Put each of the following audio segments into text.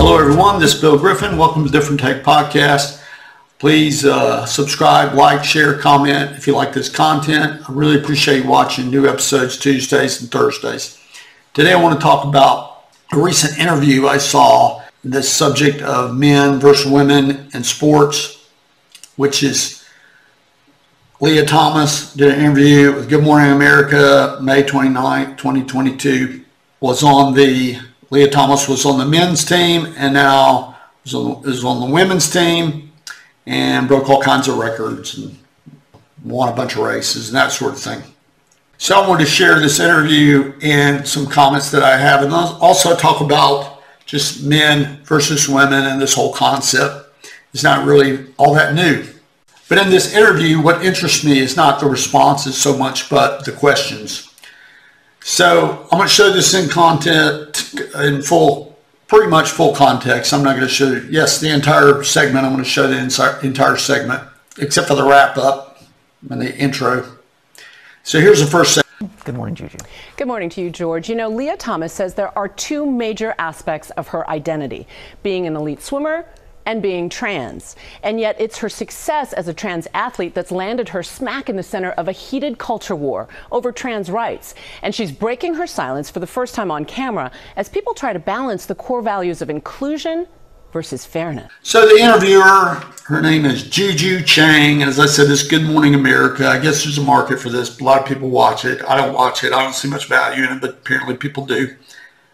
Hello everyone, this is Bill Griffin. Welcome to Different Take Podcast. Please subscribe, like, share, comment if you like this content. I really appreciate watching new episodes Tuesdays and Thursdays. Today I want to talk about a recent interview I saw, the subject of men versus women in sports, which is Lia Thomas did an interview with Good Morning America, May 29, 2022. Lia Thomas was on the men's team and now is on the women's team and broke all kinds of records and won a bunch of races and that sort of thing. So I wanted to share this interview and some comments that I have, and also talk about just men versus women, and this whole concept is not really all that new. But in this interview, what interests me is not the responses so much, but the questions. So I'm going to show this in content, in pretty much full context. I'm not going to show, the entire segment. I'm going to show the entire segment, except for the wrap up and the intro. So here's the first segment. Good morning, Juju. Good morning to you, George. You know, Lia Thomas says there are two major aspects of her identity: being an elite swimmer and being trans. And yet it's her success as a trans athlete that's landed her smack in the center of a heated culture war over trans rights. And she's breaking her silence for the first time on camera as people try to balance the core values of inclusion versus fairness. So the interviewer, her name is Juju Chang, and as I said, this is Good Morning America. I guess there's a market for this. A lot of people watch it. I don't watch it. I don't see much value in it, but apparently people do.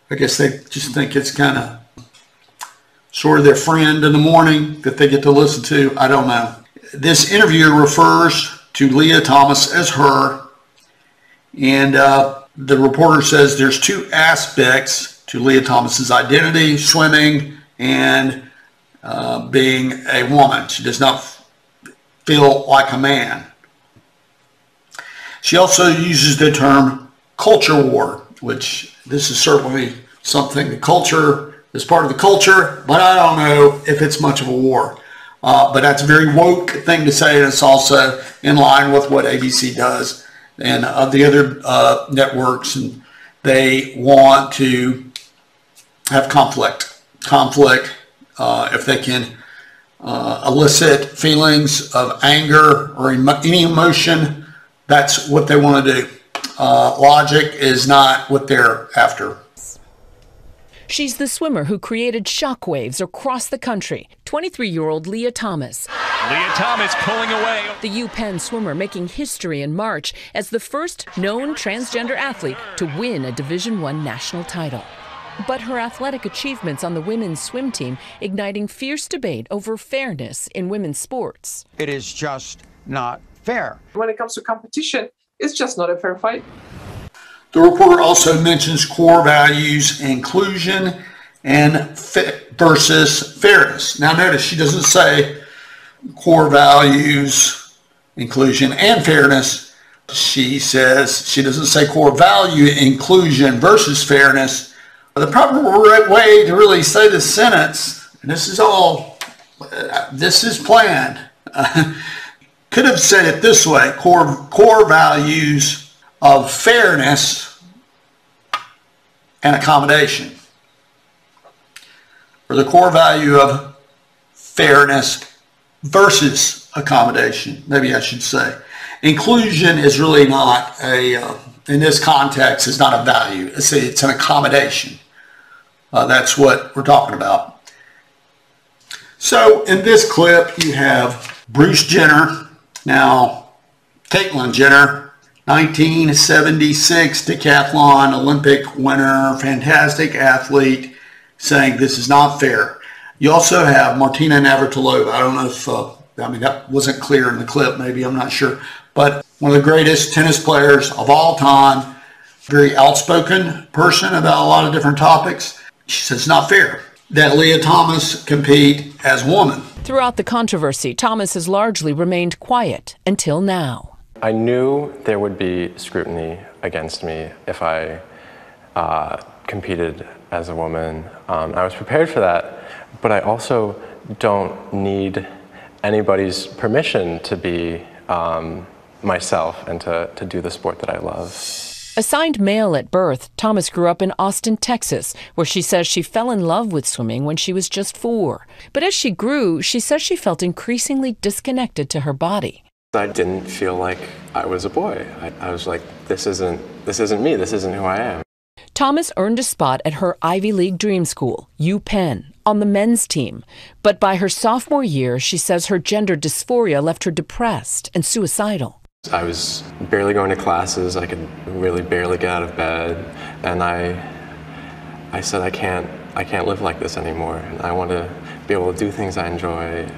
I guess they just think it's kind of sort of their friend in the morning that they get to listen to. I don't know. This interview refers to Lia Thomas as her, and the reporter says there's two aspects to Lia Thomas's identity: swimming and being a woman. She does not feel like a man. She also uses the term culture war, which this is certainly something. The culture is part of the culture, but I don't know if it's much of a war. But that's a very woke thing to say, and it's also in line with what ABC does and the other networks, and they want to have conflict. If they can elicit feelings of anger or any emotion, that's what they want to do. Logic is not what they're after. She's the swimmer who created shockwaves across the country. 23-year-old Lia Thomas. Lia Thomas pulling away. The UPenn swimmer making history in March as the first known transgender athlete to win a Division I national title. But her athletic achievements on the women's swim team igniting fierce debate over fairness in women's sports. It is just not fair. When it comes to competition, it's just not a fair fight. The reporter also mentions core values, inclusion, and versus fairness. Now notice she doesn't say core values, inclusion, and fairness. She says she doesn't say core value, inclusion versus fairness. The proper way to really say this sentence, and this is planned, could have said it this way: core values of fairness and accommodation, or the core value of fairness versus accommodation, maybe I should say. Inclusion is really not in this context, is not a value. It's an accommodation. That's what we're talking about. So in this clip, you have Bruce Jenner, now Caitlyn Jenner, 1976 decathlon Olympic winner, fantastic athlete, saying this is not fair. You also have Martina Navratilova. I don't know if, that wasn't clear in the clip, maybe, I'm not sure. But one of the greatest tennis players of all time, very outspoken person about a lot of different topics. She says it's not fair that Lia Thomas compete as a woman. Throughout the controversy, Thomas has largely remained quiet until now. I knew there would be scrutiny against me if I competed as a woman. I was prepared for that, but I also don't need anybody's permission to be myself and to do the sport that I love. Assigned male at birth, Thomas grew up in Austin, Texas, where she says she fell in love with swimming when she was just 4. But as she grew, she says she felt increasingly disconnected to her body. I didn't feel like I was a boy. I was like, this isn't me, this isn't who I am. Thomas earned a spot at her Ivy League dream school, UPenn, on the men's team. But by her sophomore year, she says her gender dysphoria left her depressed and suicidal. I was barely going to classes. I could really barely get out of bed. And I said, I can't live like this anymore. And I want to be able to do things I enjoy.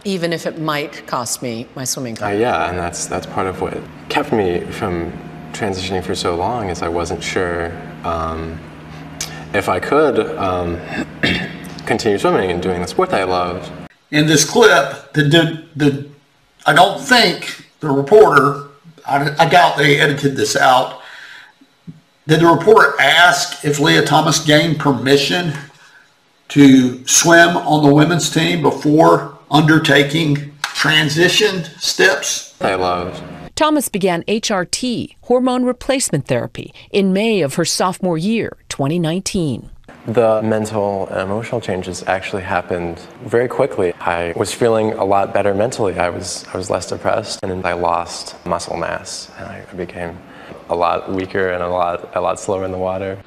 Even if it might cost me my swimming career. Yeah, and that's part of what kept me from transitioning for so long, is I wasn't sure if I could continue swimming and doing the sport that I loved. In this clip, I don't think the reporter, I doubt they edited this out. Did the reporter ask if Lia Thomas gained permission to swim on the women's team before undertaking transition steps? I loved. Thomas began HRT, hormone replacement therapy, in May of her sophomore year, 2019. The mental and emotional changes actually happened very quickly. I was feeling a lot better mentally. I was less depressed, and I lost muscle mass, and I became a lot weaker and a lot slower in the water.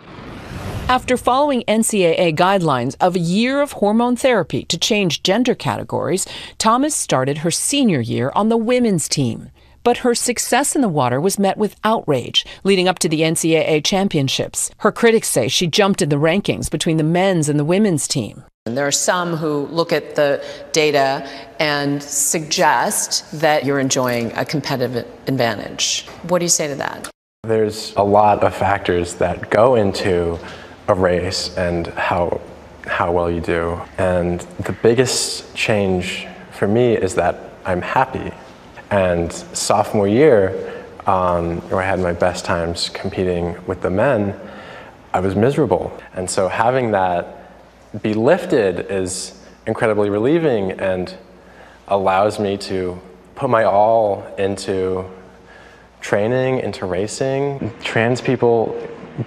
After following NCAA guidelines of a year of hormone therapy to change gender categories, Thomas started her senior year on the women's team. But her success in the water was met with outrage leading up to the NCAA championships. Her critics say she jumped in the rankings between the men's and the women's team. And there are some who look at the data and suggest that you're enjoying a competitive advantage. What do you say to that? There's a lot of factors that go into a race and how well you do. And the biggest change for me is that I'm happy. And sophomore year, where I had my best times competing with the men, I was miserable. And so having that be lifted is incredibly relieving and allows me to put my all into training, into racing. Trans people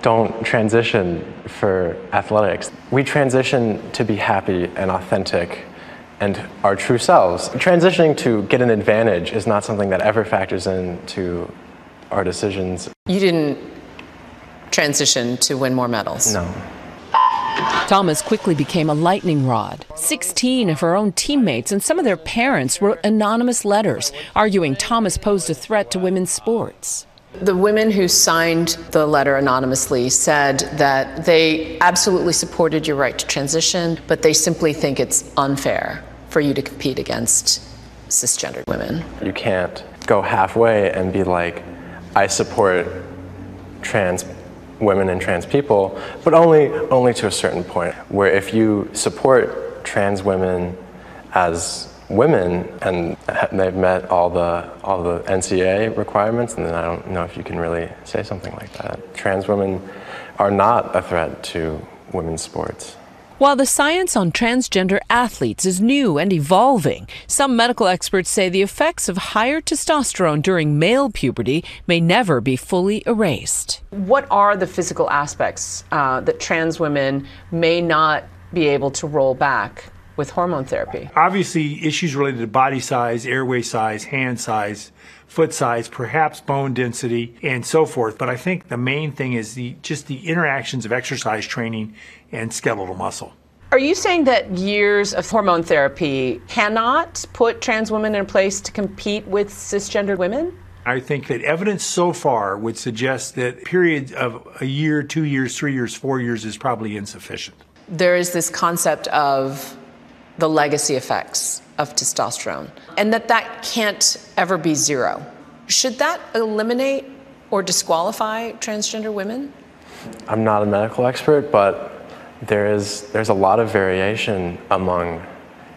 don't transition for athletics. We transition to be happy and authentic and our true selves. Transitioning to get an advantage is not something that ever factors into our decisions. You didn't transition to win more medals? No. Thomas quickly became a lightning rod. 16 of her own teammates and some of their parents wrote anonymous letters arguing Thomas posed a threat to women's sports. The women who signed the letter anonymously said that they absolutely supported your right to transition, but they simply think it's unfair for you to compete against cisgendered women. You can't go halfway and be like, I support trans women and trans people, but only to a certain point, where if you support trans women as women and they've met all the NCAA requirements, and then I don't know if you can really say something like that. Trans women are not a threat to women's sports. While the science on transgender athletes is new and evolving, some medical experts say the effects of higher testosterone during male puberty may never be fully erased. What are the physical aspects that trans women may not be able to roll back with hormone therapy? Obviously, issues related to body size, airway size, hand size, foot size, perhaps bone density, and so forth. But I think the main thing is just the interactions of exercise training and skeletal muscle. Are you saying that years of hormone therapy cannot put trans women in a place to compete with cisgendered women? I think that evidence so far would suggest that periods of a year, 2 years, 3 years, 4 years is probably insufficient. There is this concept of the legacy effects of testosterone, and that can't ever be zero. Should that eliminate or disqualify transgender women? I'm not a medical expert, but there's a lot of variation among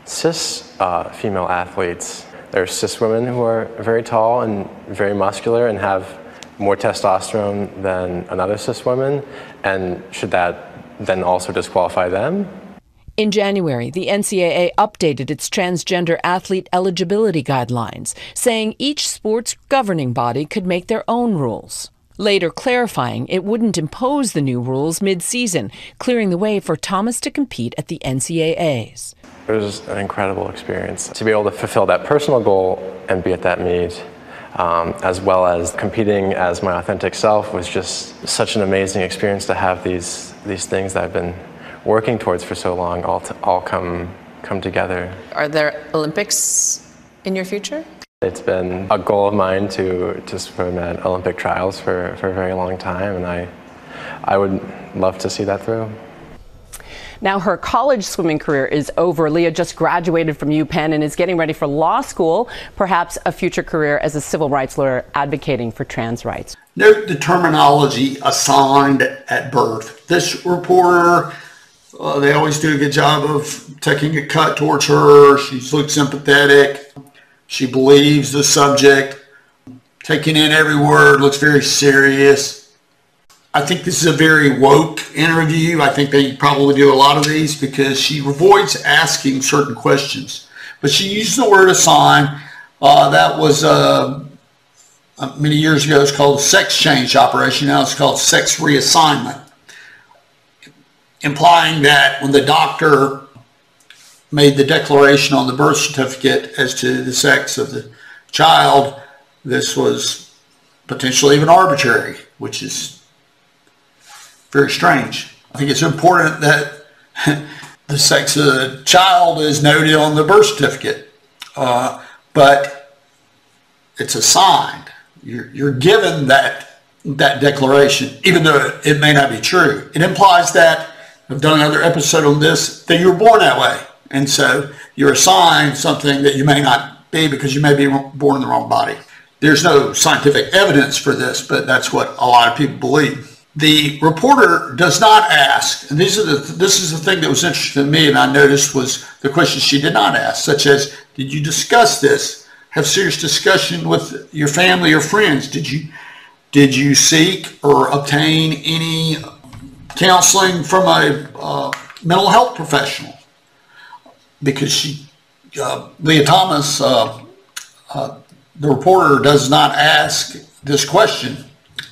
cis female athletes. There's cis women who are very tall and very muscular and have more testosterone than another cis woman, and should that then also disqualify them? In January, the NCAA updated its transgender athlete eligibility guidelines, saying each sport's governing body could make their own rules. later clarifying it wouldn't impose the new rules mid-season, clearing the way for Thomas to compete at the NCAAs. It was an incredible experience to be able to fulfill that personal goal and be at that meet, as well as competing as my authentic self, was just such an amazing experience to have these things that I've been working towards for so long all come together. Are there Olympics in your future? It's been a goal of mine to swim at Olympic trials for a very long time, and I would love to see that through. Now her college swimming career is over. Lia just graduated from UPenn and is getting ready for law school, perhaps a future career as a civil rights lawyer advocating for trans rights. Note the terminology assigned at birth. This reporter, they always do a good job of taking a cut towards her. She looks sympathetic. She believes the subject, taking in every word, looks very serious. I think this is a very woke interview. I think they probably do a lot of these because she avoids asking certain questions. But she used the word assign. That was many years ago. It's called a sex change operation. Now it's called sex reassignment, implying that when the doctor made the declaration on the birth certificate as to the sex of the child, this was potentially even arbitrary, which is very strange. I think it's important that the sex of the child is noted on the birth certificate, but it's assigned. You're given that declaration, even though it may not be true. It implies that, I've done another episode on this, that you were born that way. And so you're assigned something that you may not be because you may be born in the wrong body. There's no scientific evidence for this, but that's what a lot of people believe. The reporter does not ask, and this is the thing that was interesting to me and I noticed was the questions she did not ask, such as, did you discuss this? Have serious discussion with your family or friends? Did you seek or obtain any counseling from a mental health professional? Because Lia Thomas, the reporter, does not ask this question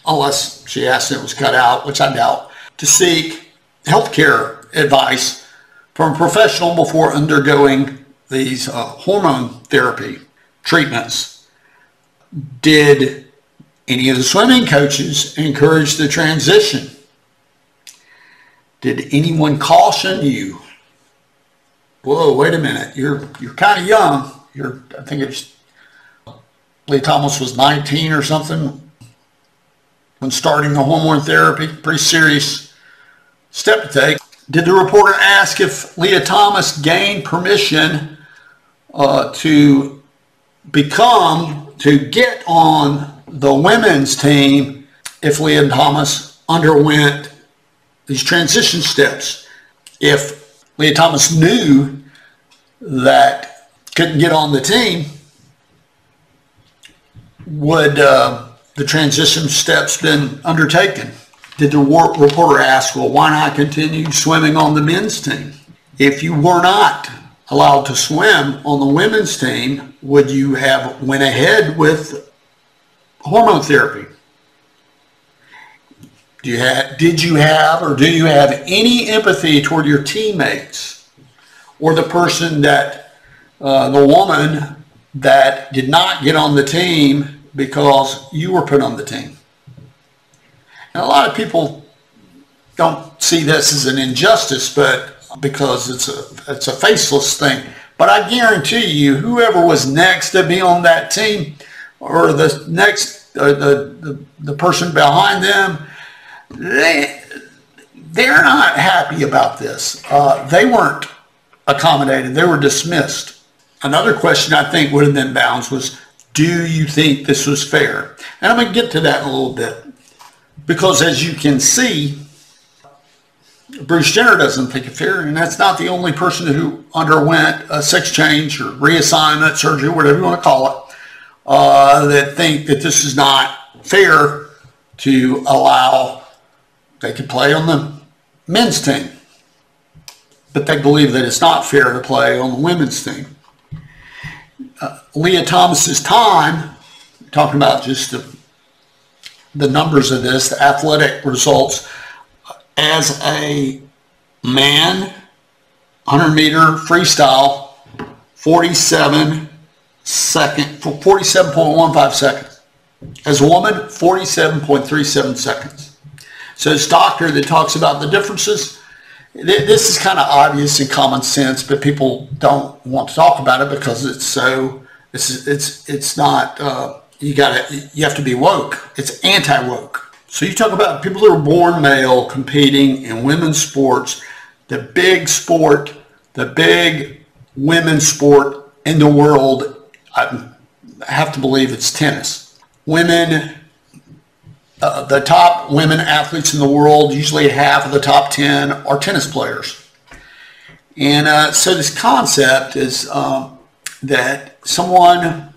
unless she asked and it was cut out, which I doubt, to seek healthcare advice from a professional before undergoing these hormone therapy treatments. Did any of the swimming coaches encourage the transition? Did anyone caution you? Whoa, wait a minute, you're kind of young. I think it's, Lia Thomas was 19 or something when starting the hormone therapy. Pretty serious step to take. Did the reporter ask if Lia Thomas gained permission to get on the women's team if Lia Thomas underwent these transition steps? If Lia Thomas knew that couldn't get on the team, would the transition steps been undertaken? Did the reporter ask, well, why not continue swimming on the men's team? If you were not allowed to swim on the women's team, would you have went ahead with hormone therapy? Did you have or do you have any empathy toward your teammates or the person that, the woman that did not get on the team because you were put on the team? And a lot of people don't see this as an injustice, but because it's a faceless thing. But I guarantee you, whoever was next to be on that team, or the next, the person behind them, they're not happy about this. They weren't accommodated. They were dismissed. Another question I think would have been bounds was, do you think this was fair? And I'm going to get to that in a little bit. Because as you can see, Bruce Jenner doesn't think it's fair, and that's not the only person who underwent a sex change or reassignment surgery, whatever you want to call it, that think that this is not fair to allow they could play on the men's team. But they believe that it's not fair to play on the women's team. Lia Thomas's time, talking about just the numbers of this, the athletic results. As a man, 100-meter freestyle, 47.15 seconds. As a woman, 47.37 seconds. So this doctor that talks about the differences, this is kind of obvious and common sense, but people don't want to talk about it because it's so, it's not, you have to be woke. It's anti-woke. So you talk about people that are born male competing in women's sports, the big sport, the big women's sport in the world, I have to believe it's tennis. Women, the top women athletes in the world, usually half of the top 10 are tennis players. And so this concept is that someone,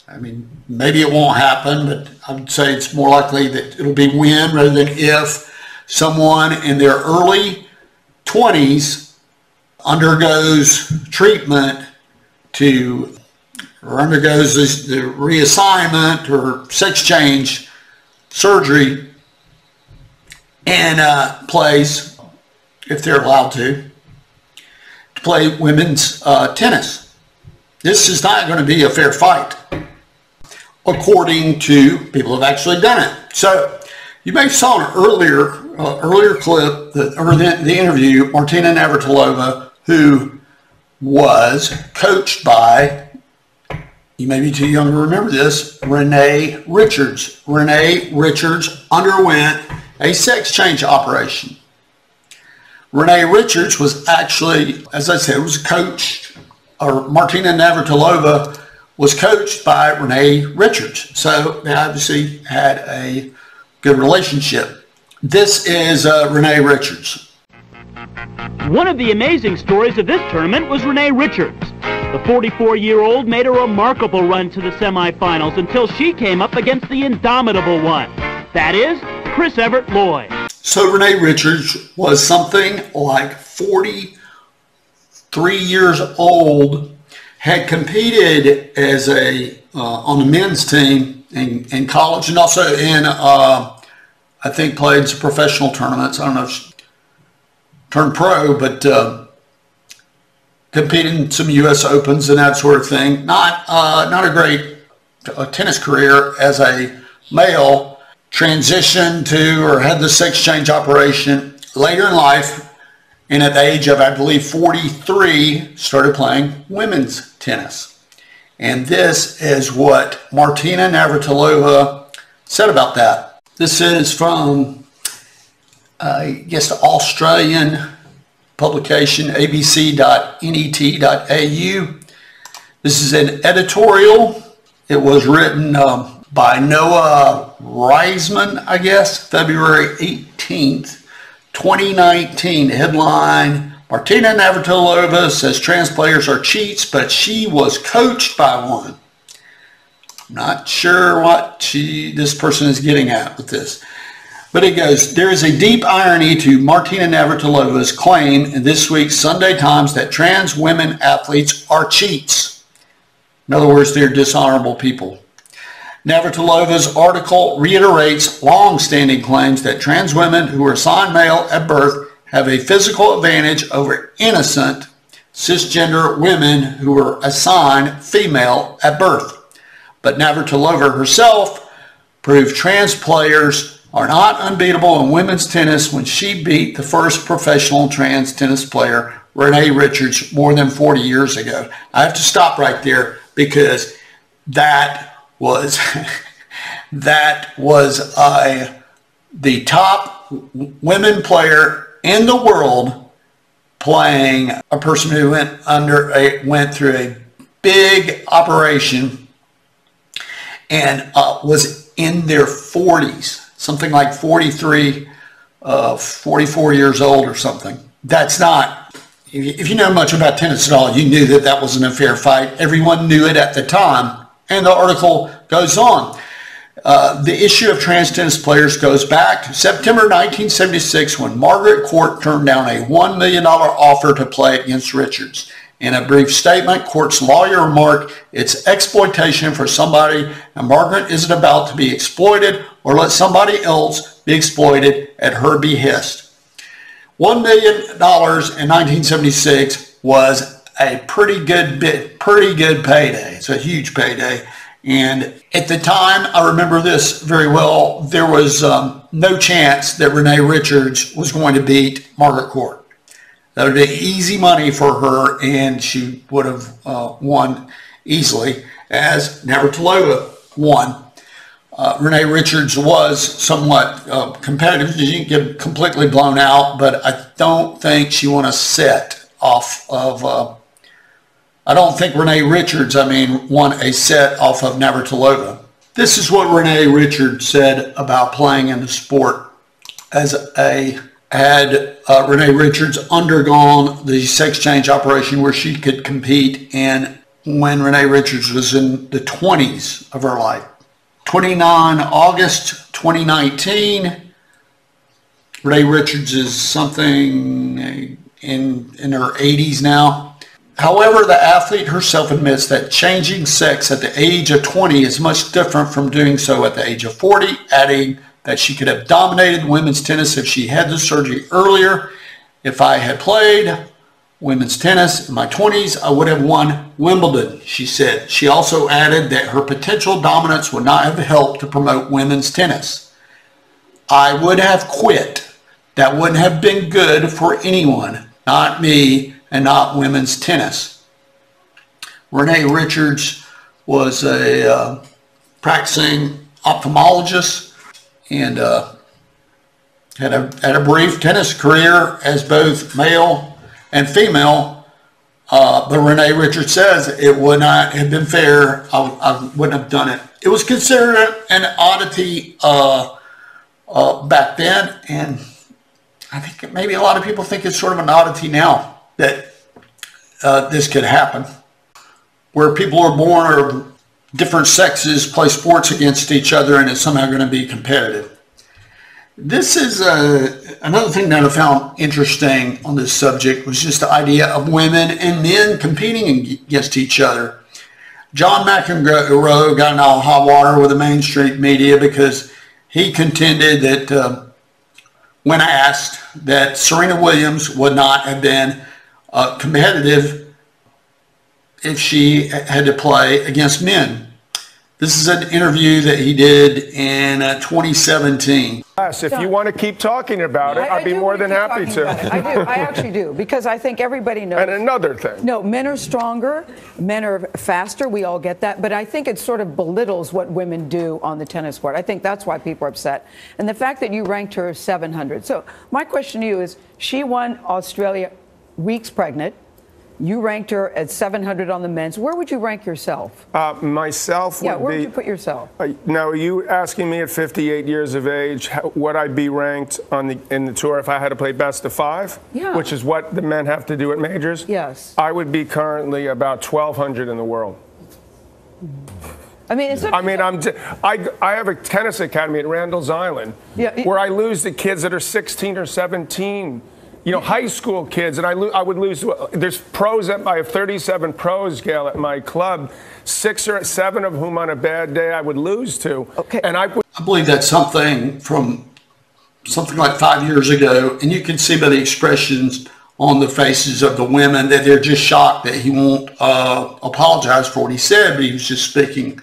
I mean, maybe it won't happen, but I would say it's more likely that it'll be when rather than if someone in their early 20s undergoes treatment or undergoes the reassignment or sex change surgery and plays, if they're allowed to play women's tennis. This is not going to be a fair fight, according to people who have actually done it. So you may have saw an earlier clip, the interview, Martina Navratilova, who was coached by, you may be too young to remember this, Renee Richards. Renee Richards underwent a sex change operation. Renee Richards was actually, as I said, was coached, or Martina Navratilova was coached by Renee Richards. So they obviously had a good relationship. This is Renee Richards. One of the amazing stories of this tournament was Renee Richards. The 44-year-old made a remarkable run to the semifinals until she came up against the indomitable one. That is, Chris Evert-Lloyd. So Renee Richards was something like 43 years old, had competed as on the men's team in college, and also in, I think, played some professional tournaments. I don't know if she turned pro, but competed in some U.S. Opens and that sort of thing. Not a great tennis career as a male. Transitioned to or had the sex change operation later in life, and at the age of, I believe, 43, started playing women's tennis. And this is what Martina Navratilova said about that. This is from, I guess, the Australian publication, abc.net.au. This is an editorial. It was written by Noah Reisman, I guess, February 18th, 2019. Headline, Martina Navratilova says trans players are cheats, but she was coached by one. I'm not sure what this person is getting at with this. But it goes, there is a deep irony to Martina Navratilova's claim in this week's Sunday Times that trans women athletes are cheats. In other words, they're dishonorable people. Navratilova's article reiterates long-standing claims that trans women who are assigned male at birth have a physical advantage over innocent cisgender women who were assigned female at birth. But Navratilova herself proved trans players are not unbeatable in women's tennis when she beat the first professional trans tennis player, Renee Richards, more than 40 years ago. I have to stop right there because that was the top women player in the world playing a person who went through a big operation and was in their 40s, something like 43, 44 years old or something. That's not, if you know much about tennis at all, you knew that wasn't a fair fight. Everyone knew it at the time. And the article goes on. The issue of trans tennis players goes back to September 1976 when Margaret Court turned down a $1 million offer to play against Richards. In a brief statement, Court's lawyer remarked, "It's exploitation for somebody, and Margaret isn't about to be exploited or let somebody else be exploited at her behest. $1 million in 1976 was a pretty good payday. It's a huge payday. And at the time, I remember this very well, there was no chance that Renee Richards was going to beat Margaret Court. That would be easy money for her, and she would have won easily, as Navratilova won. Renee Richards was somewhat competitive. She didn't get completely blown out, but I don't think she won a set off of... I don't think Renee Richards, won a set off of Navratilova. This is what Renee Richards said about playing in the sport. Had Renee Richards undergone the sex change operation where she could compete in when Renee Richards was in the 20s of her life. 29 August 2019, Renee Richards is something in her 80s now. However, the athlete herself admits that changing sex at the age of 20 is much different from doing so at the age of 40, adding that she could have dominated women's tennis if she had the surgery earlier. If I had played women's tennis in my 20s, I would have won Wimbledon, she said. She also added that her potential dominance would not have helped to promote women's tennis. I would have quit. That wouldn't have been good for anyone, not me, and not women's tennis. Renee Richards was a practicing ophthalmologist and had a brief tennis career as both male and female. But Renee Richards says it would not have been fair. I wouldn't have done it. It was considered an oddity back then, and I think maybe a lot of people think it's sort of an oddity now that this could happen, where people are born of different sexes play sports against each other and it's somehow going to be competitive. This is another thing that I found interesting on this subject was just the idea of women and men competing against each other. John McEnroe got in all hot water with the mainstream media because he contended that when asked that Serena Williams would not have been competitive if she had to play against men. This is an interview that he did in 2017. Yes, if you want to keep talking about it, I'd be more than happy to. I do. I actually do, because I think everybody knows. And another thing. No, men are stronger, men are faster, we all get that, but I think it sort of belittles what women do on the tennis court. I think that's why people are upset. And the fact that you ranked her 700. So my question to you is, she won Australia weeks pregnant. You ranked her at 700 on the men's. Where would you rank yourself? Myself would where would be... you put yourself? Now, are you asking me at 58 years of age, would I be ranked in the tour if I had to play best of 5? Yeah. Which is what the men have to do at majors? Yes. I would be currently about 1,200 in the world. I mean, I have a tennis academy at Randall's Island where I lose to kids that are 16 or 17. You know, high school kids, and I would lose. There's pros I have 37 pros, Gail, at my club. 6 or 7 of whom on a bad day I would lose to. Okay. And I believe that's something from something like 5 years ago, and you can see by the expressions on the faces of the women that they're just shocked that he won't apologize for what he said, but he was just speaking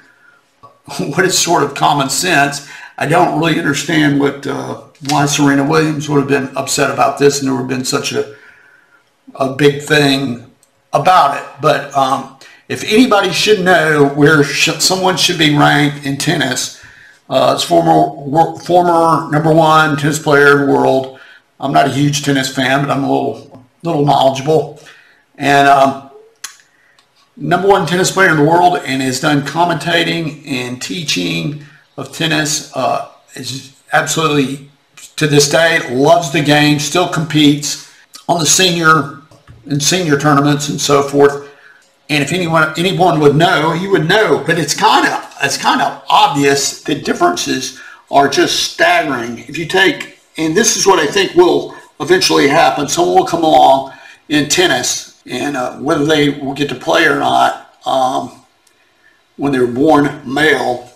what is sort of common sense. I don't really understand why Serena Williams would have been upset about this and there would have been such a big thing about it. But if anybody should know where someone should be ranked in tennis, it's former #1 tennis player in the world. I'm not a huge tennis fan, but I'm a little knowledgeable. And #1 tennis player in the world, and has done commentating and teaching of tennis. Is absolutely, to this day, loves the game, still competes on the senior tournaments and so forth. And if anyone would know, he would know. But it's kind of obvious. The differences are just staggering. If you take, and this is what I think will eventually happen. Someone will come along in tennis, and whether they will get to play or not, when they're born male,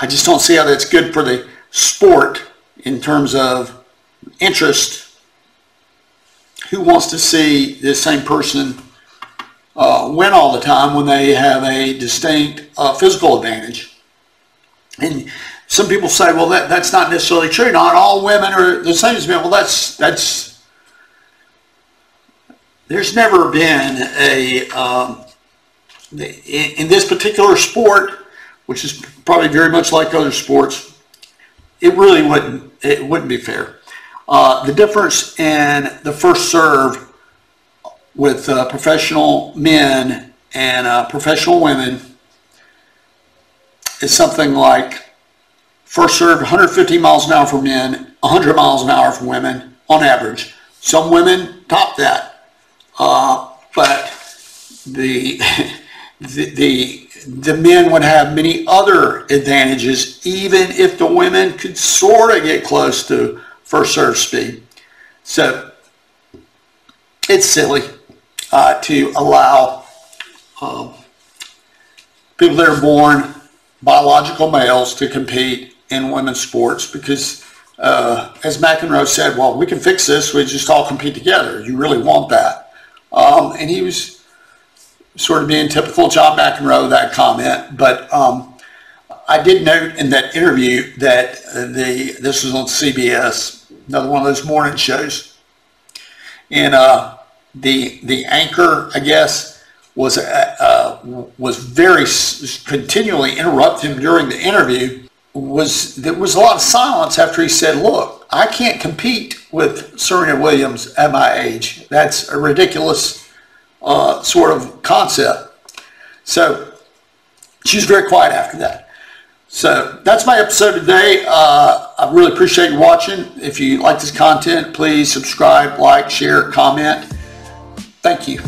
I just don't see how that's good for the sport in terms of interest. Who wants to see the same person win all the time when they have a distinct physical advantage? And some people say, well, that's not necessarily true. Not all women are the same as men. Well, that's there's never been a in this particular sport, which is probably very much like other sports, it wouldn't be fair. The difference in the first serve with professional men and professional women is something like first serve 150 miles an hour for men, 100 miles an hour for women on average. Some women top that, but the men would have many other advantages, even if the women could sort of get close to first serve speed. So it's silly to allow people that are born biological males to compete in women's sports because, as McEnroe said, well, we can fix this. We just all compete together. You really want that? And he was sort of being typical John McEnroe, that comment. But I did note in that interview that this was on CBS, another one of those morning shows, and the anchor, I guess, was very continually interrupt him during the interview. There was a lot of silence after he said, "Look, I can't compete with Serena Williams at my age. That's a ridiculous sort of concept." So she was very quiet after that. So that's my episode today. I really appreciate you watching. If you like this content, please subscribe, like, share, comment. Thank you.